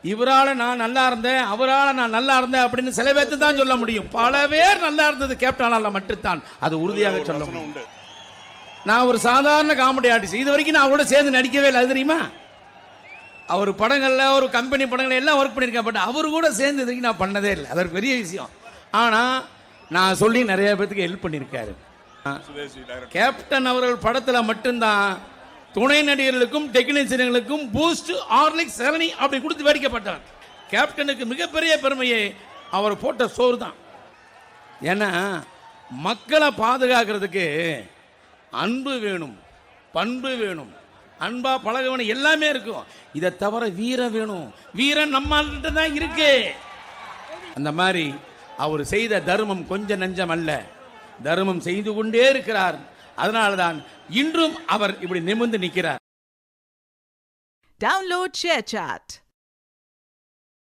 இவரால் நான் நல்லா இருந்தேன், அவரால் நான் நல்லா இருந்தேன் அப்படின்னு சில பேர்த்து தான் சொல்ல முடியும். பல பேர் நல்லா இருந்தது கேப்டனால மட்டும்தான் அது உறுதியாக சொல்ல முடியும். நான் ஒரு சாதாரண காமெடி ஆர்டிஸ்ட், இது வரைக்கும் நான் கூட சேர்ந்து நடிக்கவே இல்லை. அது தெரியுமா? அவர் படங்கள்ல ஒரு கம்பெனி படங்கள் எல்லாம் ஒர்க் பண்ணியிருக்கேன், பட் அவர் கூட சேர்ந்து வரைக்கும் நான் பண்ணதே இல்லை. அது ஒரு பெரிய விஷயம். ஆனால் நான் சொல்லி நிறைய பேருக்கு ஹெல்ப் பண்ணியிருக்காரு. கேப்டன் அவர்கள் படத்தில் மட்டும்தான் துணை நடிகர்களுக்கும் டெக்னீஷியன்களுக்கும் பூஸ்ட், ஹார்லிக்ஸ், சரணி அப்படி கொடுத்து வேடிக்கப்பட்டார். கேப்டனுக்கு மிகப்பெரிய பெருமையை அவர் போட்ட சோறு தான். ஏன்னா மக்களை பாதுகாக்கிறதுக்கு அன்பு வேணும், பண்பு வேணும், அன்பா பழக வேணும், எல்லாமே இருக்கும். இதை தவிர வீரம் வேணும். வீரம் நம்மள்கிட்ட தான் இருக்கு. அந்த மாதிரி அவர் செய்த தர்மம் கொஞ்சம் நஞ்சம் அல்ல, தர்மம் செய்து கொண்டே இருக்கிறார். அதனால்தான் இன்றும் அவர் இப்படி நிமிர்ந்து நிற்கிறார். Download ShareChat.